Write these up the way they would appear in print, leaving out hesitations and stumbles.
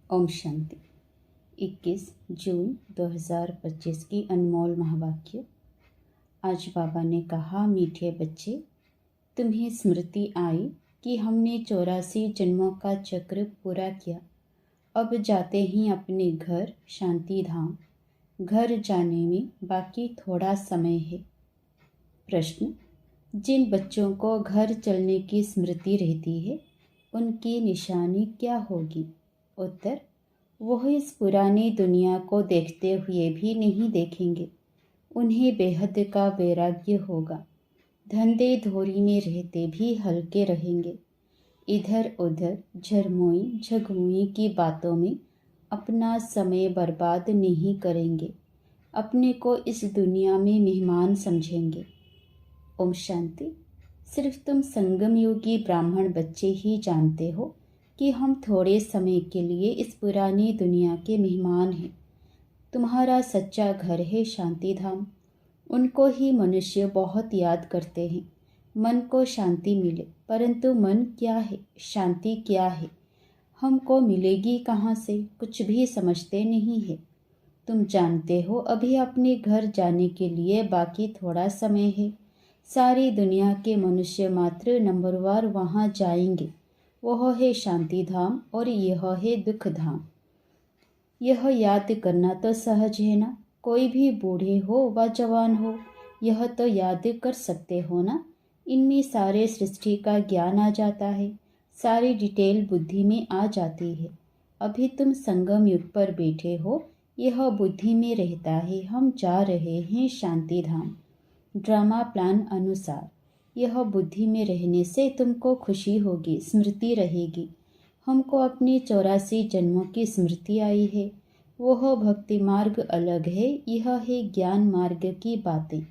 ओम शांति। 21 जून 2025 की अनमोल महावाक्य। आज बाबा ने कहा, मीठे बच्चे, तुम्हें स्मृति आई कि हमने 84 जन्मों का चक्र पूरा किया। अब जाते ही अपने घर शांति धाम। घर जाने में बाकी थोड़ा समय है। प्रश्न: जिन बच्चों को घर चलने की स्मृति रहती है, उनकी निशानी क्या होगी? उत्तर: वह इस पुरानी दुनिया को देखते हुए भी नहीं देखेंगे। उन्हें बेहद का वैराग्य होगा। धंधे धोरी में रहते भी हल्के रहेंगे। इधर उधर झरमोई झगमुई की बातों में अपना समय बर्बाद नहीं करेंगे। अपने को इस दुनिया में मेहमान समझेंगे। ओम शांति। सिर्फ तुम संगम योगी ब्राह्मण बच्चे ही जानते हो कि हम थोड़े समय के लिए इस पुरानी दुनिया के मेहमान हैं। तुम्हारा सच्चा घर है शांति धाम। उनको ही मनुष्य बहुत याद करते हैं। मन को शांति मिले, परंतु मन क्या है, शांति क्या है, हमको मिलेगी कहाँ से, कुछ भी समझते नहीं है। तुम जानते हो, अभी अपने घर जाने के लिए बाकी थोड़ा समय है। सारी दुनिया के मनुष्य मात्र नंबरवार वहाँ जाएंगे। वह है शांति धाम और यह है दुख धाम। यह याद करना तो सहज है ना। कोई भी बूढ़े हो व जवान हो, यह तो याद कर सकते हो ना। इनमें सारे सृष्टि का ज्ञान आ जाता है। सारी डिटेल बुद्धि में आ जाती है। अभी तुम संगम युग पर बैठे हो, यह बुद्धि में रहता है। हम जा रहे हैं शांति धाम। ड्रामा प्लान अनुसार यह बुद्धि में रहने से तुमको खुशी होगी, स्मृति रहेगी। हमको अपने 84 जन्मों की स्मृति आई है। वह भक्ति मार्ग अलग है, यह है ज्ञान मार्ग की बातें।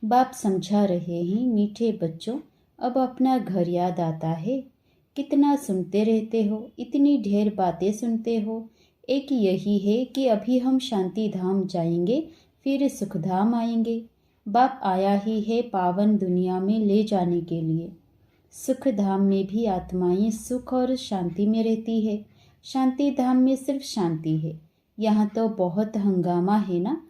बाप समझा रहे हैं, मीठे बच्चों, अब अपना घर याद आता है। कितना सुनते रहते हो, इतनी ढेर बातें सुनते हो। एक यही है कि अभी हम शांति धाम जाएंगे, फिर सुखधाम आएंगे। बाप आया ही है पावन दुनिया में ले जाने के लिए। सुख धाम में भी आत्माएं सुख और शांति में रहती है। शांति धाम में सिर्फ शांति है। यहाँ तो बहुत हंगामा है ना।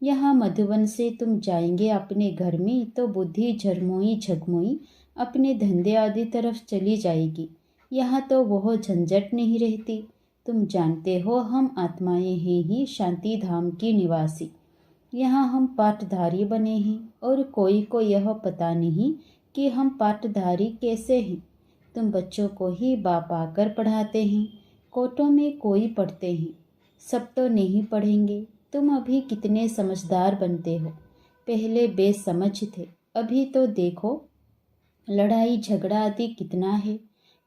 यहाँ मधुवन से तुम जाएंगे अपने घर में तो बुद्धि झरमोई झगमोई अपने धंधे आदि तरफ चली जाएगी। यहाँ तो वह झंझट नहीं रहती। तुम जानते हो, हम आत्माएं हैं ही शांति धाम की निवासी। यहाँ हम पाठधारी बने हैं और कोई को यह पता नहीं कि हम पाठधारी कैसे हैं। तुम बच्चों को ही बाप आकर पढ़ाते हैं। कोटों में कोई पढ़ते हैं, सब तो नहीं पढ़ेंगे। तुम अभी कितने समझदार बनते हो। पहले बेसमझ थे, अभी तो देखो लड़ाई झगड़ा आदि कितना है।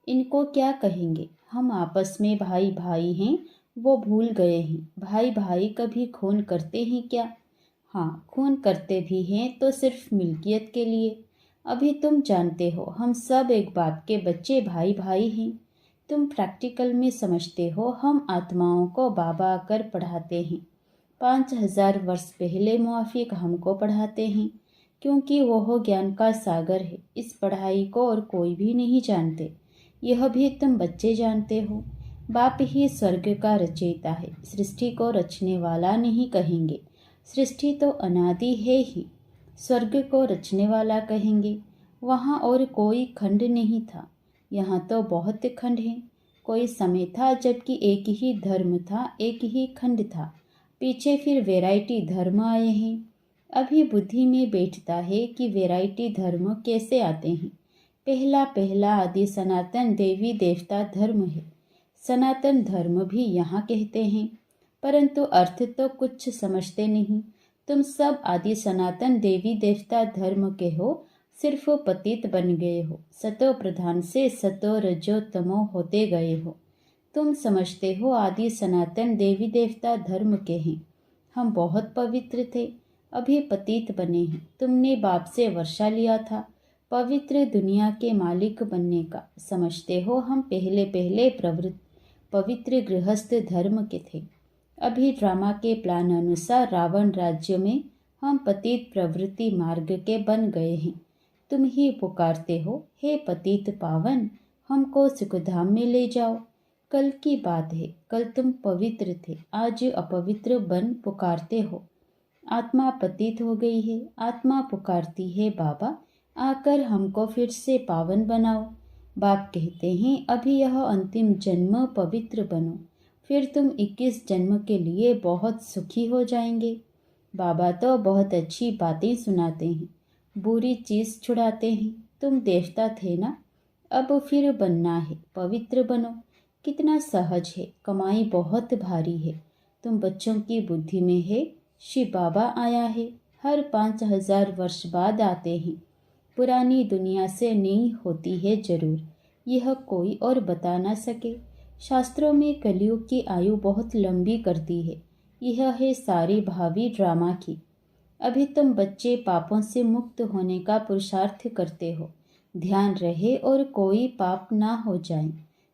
इनको क्या कहेंगे। हम आपस में भाई भाई हैं, वो भूल गए हैं। भाई भाई कभी खून करते हैं क्या? हाँ, खून करते भी हैं तो सिर्फ मिल्कियत के लिए। अभी तुम जानते हो, हम सब एक बाप के बच्चे भाई भाई हैं। तुम प्रैक्टिकल में समझते हो, हम आत्माओं को बाबा आकर पढ़ाते हैं। 5000 वर्ष पहले मुआफिक हमको पढ़ाते हैं, क्योंकि वह ज्ञान का सागर है। इस पढ़ाई को और कोई भी नहीं जानते। यह भी तुम बच्चे जानते हो। बाप ही स्वर्ग का रचयिता है, सृष्टि को रचने वाला नहीं कहेंगे। सृष्टि तो अनादि है ही, स्वर्ग को रचने वाला कहेंगे। वहाँ और कोई खंड नहीं था, यहाँ तो बहुत खंड हैं। कोई समय था जबकि एक ही धर्म था, एक ही खंड था। पीछे फिर वैरायटी धर्म आए हैं। अभी बुद्धि में बैठता है कि वैरायटी धर्म कैसे आते हैं। पहला पहला आदि सनातन देवी देवता धर्म है। सनातन धर्म भी यहाँ कहते हैं, परंतु अर्थ तो कुछ समझते नहीं। तुम सब आदि सनातन देवी देवता धर्म के हो, सिर्फ पतित बन गए हो। सतो प्रधान से सतो रजो तमो होते गए हो। तुम समझते हो आदि सनातन देवी देवता धर्म के हैं। हम बहुत पवित्र थे, अभी पतित बने हैं। तुमने बाप से वर्षा लिया था पवित्र दुनिया के मालिक बनने का। समझते हो, हम पहले पहले पवित्र गृहस्थ धर्म के थे। अभी ड्रामा के प्लान अनुसार रावण राज्य में हम पतित प्रवृत्ति मार्ग के बन गए हैं। तुम ही पुकारते हो, हे पतित पावन, हमको सुखधाम में ले जाओ। कल की बात है, कल तुम पवित्र थे, आज अपवित्र बन पुकारते हो। आत्मा पतित हो गई है, आत्मा पुकारती है, बाबा आकर हमको फिर से पावन बनाओ। बाप कहते हैं अभी यह अंतिम जन्म पवित्र बनो, फिर तुम 21 जन्म के लिए बहुत सुखी हो जाएंगे। बाबा तो बहुत अच्छी बातें सुनाते हैं, बुरी चीज़ छुड़ाते हैं। तुम देवता थे ना, अब फिर बनना है, पवित्र बनो। कितना सहज है, कमाई बहुत भारी है। तुम बच्चों की बुद्धि में है, शिव बाबा आया है, हर 5000 वर्ष बाद आते हैं। पुरानी दुनिया से नई होती है जरूर, यह कोई और बता ना सके। शास्त्रों में कलयुग की आयु बहुत लंबी करती है, यह है सारी भावी ड्रामा की। अभी तुम बच्चे पापों से मुक्त होने का पुरुषार्थ करते हो। ध्यान रहे और कोई पाप ना हो जाए।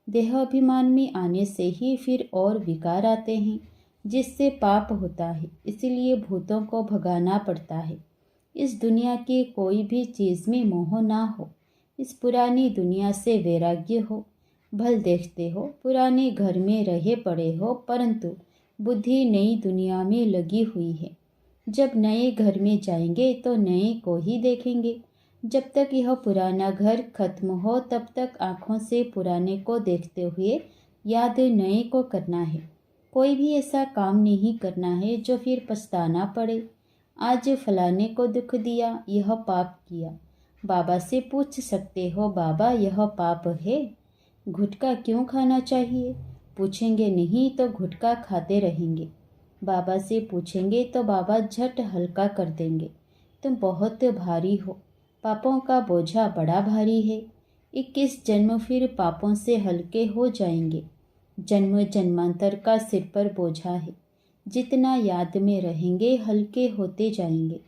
देह अभिमान में आने से ही फिर और विकार आते हैं, जिससे पाप होता है। इसलिए भूतों को भगाना पड़ता है। इस दुनिया की कोई भी चीज़ में मोह ना हो, इस पुरानी दुनिया से वैराग्य हो। भल देखते हो पुराने घर में रहे पड़े हो, परंतु बुद्धि नई दुनिया में लगी हुई है। जब नए घर में जाएंगे तो नए को ही देखेंगे। जब तक यह पुराना घर खत्म हो तब तक आँखों से पुराने को देखते हुए याद नए को करना है। कोई भी ऐसा काम नहीं करना है जो फिर पछताना पड़े। आज फलाने को दुख दिया, यह पाप किया। बाबा से पूछ सकते हो, बाबा यह पाप है, गुटखा क्यों खाना चाहिए? पूछेंगे नहीं तो गुटखा खाते रहेंगे। बाबा से पूछेंगे तो बाबा झट हल्का कर देंगे। तुम बहुत भारी हो, पापों का बोझा बड़ा भारी है। 21 जन्म फिर पापों से हल्के हो जाएंगे। जन्म जन्मांतर का सिर पर बोझा है, जितना याद में रहेंगे हल्के होते जाएंगे।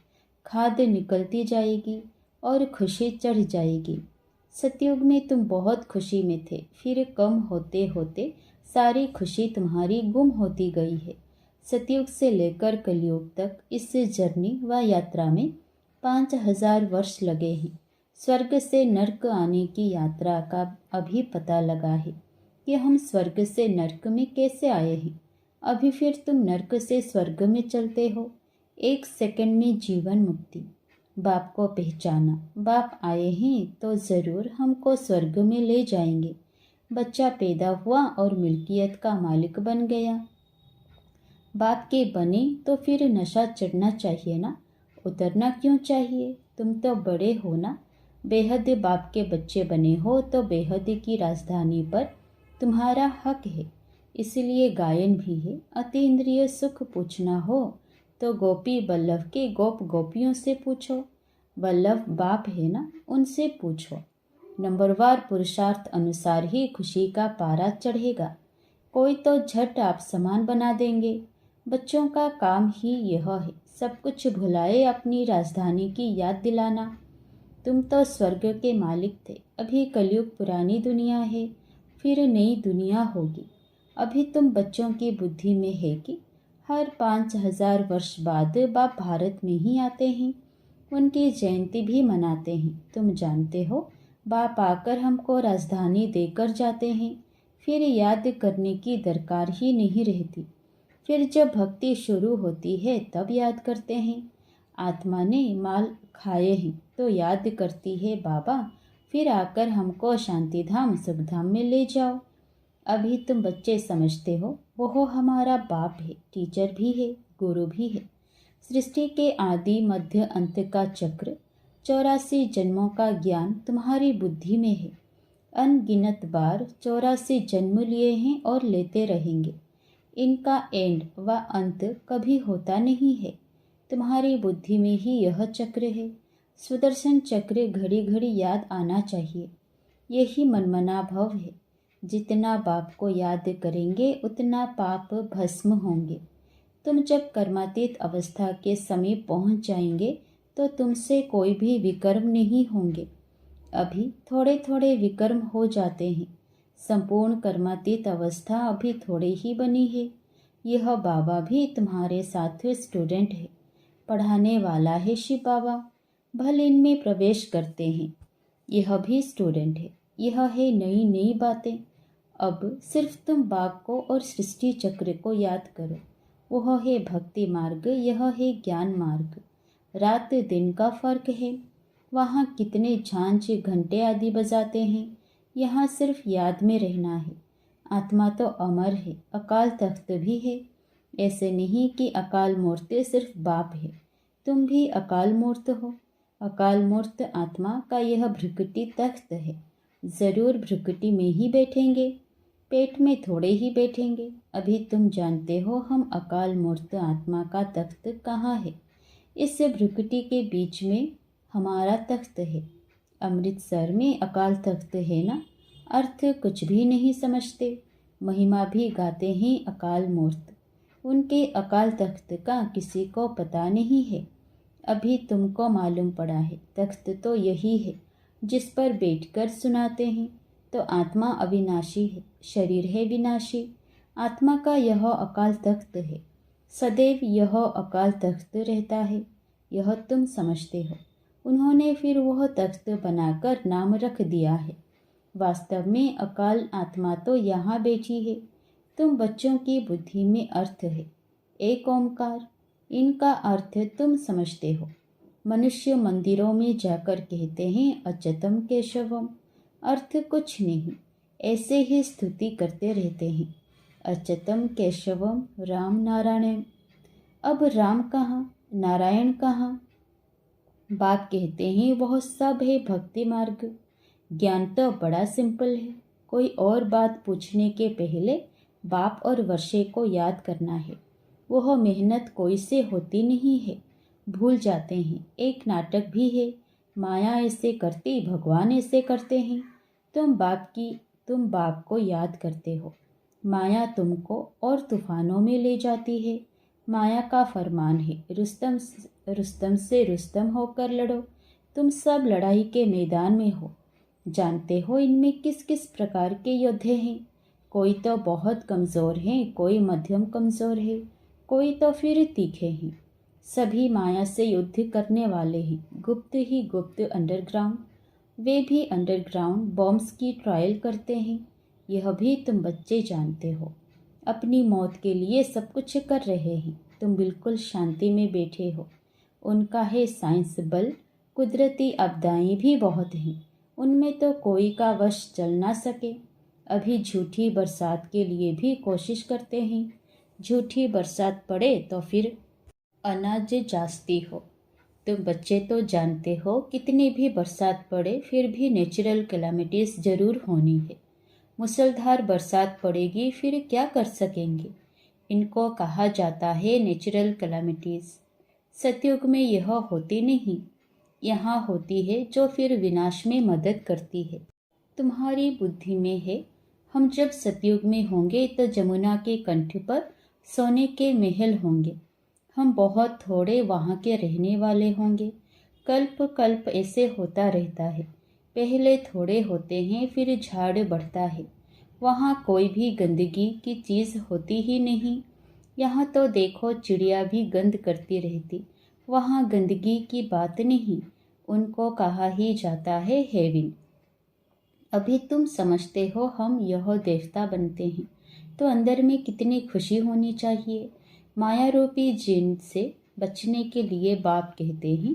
खाद निकलती जाएगी और खुशी चढ़ जाएगी। सतयुग में तुम बहुत खुशी में थे, फिर कम होते होते सारी खुशी तुम्हारी गुम होती गई है। सतयुग से लेकर कलयुग तक इस जर्नी व यात्रा में 5000 वर्ष लगे हैं। स्वर्ग से नर्क आने की यात्रा का अभी पता लगा है कि हम स्वर्ग से नर्क में कैसे आए हैं। अभी फिर तुम नर्क से स्वर्ग में चलते हो। 1 सेकंड में जीवन मुक्ति। बाप को पहचाना, बाप आए हैं तो ज़रूर हमको स्वर्ग में ले जाएंगे। बच्चा पैदा हुआ और मिल्कियत का मालिक बन गया। बाप के बने तो फिर नशा चढ़ना चाहिए ना, उतरना क्यों चाहिए? तुम तो बड़े हो ना, बेहद बाप के बच्चे बने हो तो बेहद की राजधानी पर तुम्हारा हक है। इसलिए गायन भी है, अतीन्द्रिय सुख पूछना हो तो गोपी बल्लभ के गोप गोपियों से पूछो। बल्लभ बाप है ना, उनसे पूछो। नंबरवार पुरुषार्थ अनुसार ही खुशी का पारा चढ़ेगा। कोई तो झट आप समान बना देंगे। बच्चों का काम ही यह है, सब कुछ भुलाए अपनी राजधानी की याद दिलाना। तुम तो स्वर्ग के मालिक थे, अभी कलयुग पुरानी दुनिया है, फिर नई दुनिया होगी। अभी तुम बच्चों की बुद्धि में है कि हर 5000 वर्ष बाद बाप भारत में ही आते हैं, उनकी जयंती भी मनाते हैं। तुम जानते हो बाप आकर हमको राजधानी देकर जाते हैं, फिर याद करने की दरकार ही नहीं रहती। फिर जब भक्ति शुरू होती है तब याद करते हैं। आत्मा ने माल खाए हैं तो याद करती है, बाबा फिर आकर हमको शांतिधाम सुखधाम में ले जाओ। अभी तुम बच्चे समझते हो वो हमारा बाप है, टीचर भी है, गुरु भी है। सृष्टि के आदि मध्य अंत का चक्र, 84 जन्मों का ज्ञान तुम्हारी बुद्धि में है। अनगिनत बार 84 जन्म लिए हैं और लेते रहेंगे। इनका एंड व अंत कभी होता नहीं है। तुम्हारी बुद्धि में ही यह चक्र है। सुदर्शन चक्र घड़ी घड़ी याद आना चाहिए। यही मनमना भव है। जितना बाप को याद करेंगे उतना पाप भस्म होंगे। तुम जब कर्मातीत अवस्था के समीप पहुंच जाएंगे तो तुमसे कोई भी विकर्म नहीं होंगे। अभी थोड़े थोड़े विकर्म हो जाते हैं। संपूर्ण कर्मातीत अवस्था अभी थोड़े ही बनी है। यह बाबा भी तुम्हारे साथ स्टूडेंट है, पढ़ाने वाला है शिव बाबा। भले इनमें प्रवेश करते हैं, यह भी स्टूडेंट है। यह है नई नई बातें। अब सिर्फ तुम बाप को और सृष्टि चक्र को याद करो। वह है भक्ति मार्ग, यह है ज्ञान मार्ग। रात दिन का फर्क है। वहाँ कितने झांझ घंटे आदि बजाते हैं, यहाँ सिर्फ याद में रहना है। आत्मा तो अमर है, अकाल तख्त भी है। ऐसे नहीं कि अकाल मूर्त सिर्फ बाप है, तुम भी अकाल मूर्त हो। अकाल मूर्त आत्मा का यह भ्रुकुटी तख्त है। ज़रूर भ्रुकुटी में ही बैठेंगे, पेट में थोड़े ही बैठेंगे। अभी तुम जानते हो हम अकाल मूर्त आत्मा का तख्त कहाँ है। इस भ्रुकुटी के बीच में हमारा तख्त है। अमृतसर में अकाल तख्त है ना। अर्थ कुछ भी नहीं समझते, महिमा भी गाते हैं अकाल मूर्त। उनके अकाल तख्त का किसी को पता नहीं है। अभी तुमको मालूम पड़ा है। तख्त तो यही है जिस पर बैठकर सुनाते हैं। तो आत्मा अविनाशी है, शरीर है विनाशी। आत्मा का यह अकाल तख्त है, सदैव यह अकाल तख्त रहता है। यह तुम समझते हो। उन्होंने फिर वह तख्त बनाकर नाम रख दिया है। वास्तव में अकाल आत्मा तो यहाँ बैठी है। तुम बच्चों की बुद्धि में अर्थ है एक ओंकार। इनका अर्थ तुम समझते हो। मनुष्य मंदिरों में जाकर कहते हैं अच्युतम केशवम। अर्थ कुछ नहीं, ऐसे ही स्तुति करते रहते हैं। अच्युतम केशवम राम नारायण। अब राम कहाँ, नारायण कहाँ। बाप कहते हैं वह सब है भक्ति मार्ग। ज्ञान तो बड़ा सिंपल है। कोई और बात पूछने के पहले बाप और वर्षे को याद करना है। वह मेहनत कोई से होती नहीं है, भूल जाते हैं। एक नाटक भी है, माया ऐसे करती, भगवान ऐसे करते हैं। तुम बाप को याद करते हो। माया तुमको और तूफानों में ले जाती है। माया का फरमान है रुस्तम से रुस्तम होकर लड़ो। तुम सब लड़ाई के मैदान में हो। जानते हो इनमें किस किस प्रकार के योद्धे हैं। कोई तो बहुत कमज़ोर हैं, कोई मध्यम कमज़ोर है, कोई तो फिर तीखे हैं। सभी माया से युद्ध करने वाले हैं, गुप्त ही गुप्त अंडरग्राउंड। वे भी अंडरग्राउंड बॉम्ब्स की ट्रायल करते हैं। यह भी तुम बच्चे जानते हो। अपनी मौत के लिए सब कुछ कर रहे हैं। तुम बिल्कुल शांति में बैठे हो। उनका है साइंस बल। कुदरती आपदाएं भी बहुत हैं, उनमें तो कोई का वश चल ना सके। अभी झूठी बरसात के लिए भी कोशिश करते हैं। झूठी बरसात पड़े तो फिर अनाज जास्ती हो। तुम बच्चे तो जानते हो कितनी भी बरसात पड़े फिर भी नेचुरल कैलामिटीज़ ज़रूर होनी है। मूसलाधार बरसात पड़ेगी, फिर क्या कर सकेंगे। इनको कहा जाता है नेचुरल कैलामिटीज़। सतयुग में यह होती नहीं, यहाँ होती है जो फिर विनाश में मदद करती है। तुम्हारी बुद्धि में है हम जब सतयुग में होंगे तो जमुना के कंठ पर सोने के महल होंगे। हम बहुत थोड़े वहाँ के रहने वाले होंगे। कल्प कल्प ऐसे होता रहता है। पहले थोड़े होते हैं, फिर झाड़ बढ़ता है। वहाँ कोई भी गंदगी की चीज़ होती ही नहीं। यहाँ तो देखो चिड़िया भी गंद करती रहती। वहाँ गंदगी की बात नहीं, उनको कहा ही जाता है हेवन। अभी तुम समझते हो हम यह देवता बनते हैं तो अंदर में कितनी खुशी होनी चाहिए। माया रूपी जिन से बचने के लिए बाप कहते हैं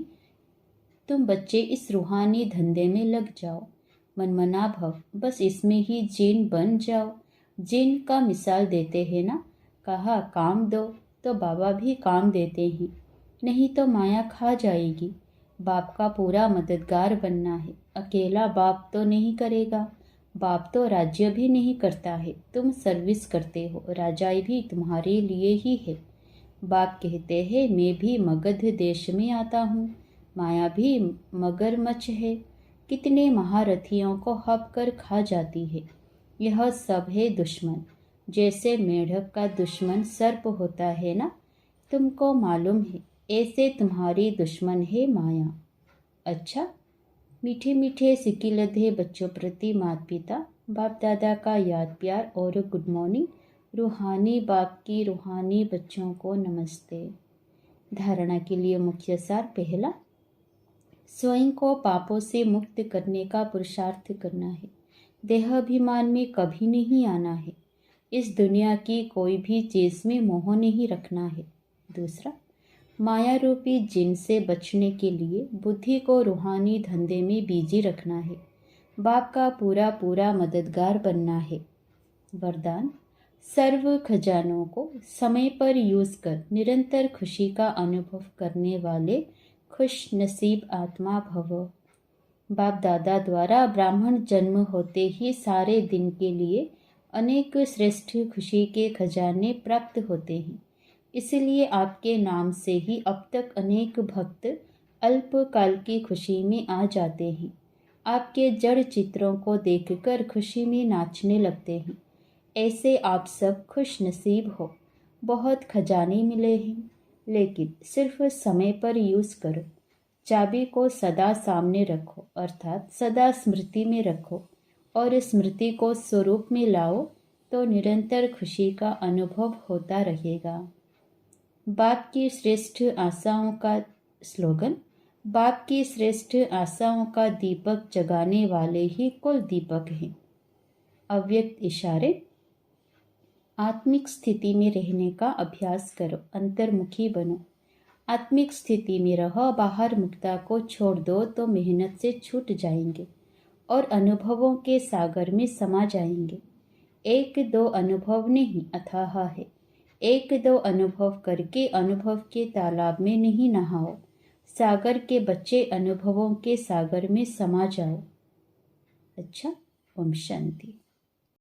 तुम बच्चे इस रूहानी धंधे में लग जाओ। मनमना भव, बस इसमें ही जिन बन जाओ। जिन का मिसाल देते हैं ना, कहा काम दो तो बाबा भी काम देते हैं, नहीं तो माया खा जाएगी। बाप का पूरा मददगार बनना है। अकेला बाप तो नहीं करेगा। बाप तो राज्य भी नहीं करता है, तुम सर्विस करते हो। राजाई भी तुम्हारे लिए ही है। बाप कहते हैं मैं भी मगध देश में आता हूँ। माया भी मगरमच्छ है, कितने महारथियों को हप कर खा जाती है। यह सब है दुश्मन। जैसे मेढक का दुश्मन सर्प होता है ना, तुमको मालूम है, ऐसे तुम्हारी दुश्मन है माया। अच्छा, मीठे मीठे सिकिलधे बच्चों प्रति माता पिता बाप दादा का याद प्यार और गुड मॉर्निंग। रूहानी बाप की रूहानी बच्चों को नमस्ते। धारणा के लिए मुख्य सार। पहला, स्वयं को पापों से मुक्त करने का पुरुषार्थ करना है। देहाभिमान में कभी नहीं आना है। इस दुनिया की कोई भी चीज़ में मोह नहीं रखना है। दूसरा, माया रूपी जिन से बचने के लिए बुद्धि को रूहानी धंधे में बिजी रखना है। बाप का पूरा पूरा मददगार बनना है। वरदान, सर्व खजानों को समय पर यूज कर निरंतर खुशी का अनुभव करने वाले खुश नसीब आत्मा भव। बाप दादा द्वारा ब्राह्मण जन्म होते ही सारे दिन के लिए अनेक श्रेष्ठ खुशी के खजाने प्राप्त होते हैं। इसलिए आपके नाम से ही अब तक अनेक भक्त अल्पकाल की खुशी में आ जाते हैं। आपके जड़ चित्रों को देखकर खुशी में नाचने लगते हैं। ऐसे आप सब खुश नसीब हो। बहुत खजाने मिले हैं, लेकिन सिर्फ समय पर यूज़ करो। चाबी को सदा सामने रखो, अर्थात सदा स्मृति में रखो, और स्मृति को स्वरूप में लाओ तो निरंतर खुशी का अनुभव होता रहेगा। बाप की श्रेष्ठ आशाओं का स्लोगन, बाप की श्रेष्ठ आशाओं का दीपक जगाने वाले ही कुल दीपक हैं। अव्यक्त इशारे, आत्मिक स्थिति में रहने का अभ्यास करो, अंतर्मुखी बनो। आत्मिक स्थिति में रहो, बाहर मुक्ता को छोड़ दो तो मेहनत से छूट जाएंगे और अनुभवों के सागर में समा जाएंगे। एक दो अनुभव नहीं, अथाह है। एक दो अनुभव करके अनुभव के तालाब में नहीं नहाओ। सागर के बच्चे अनुभवों के सागर में समा जाओ। अच्छा, ओम शांति।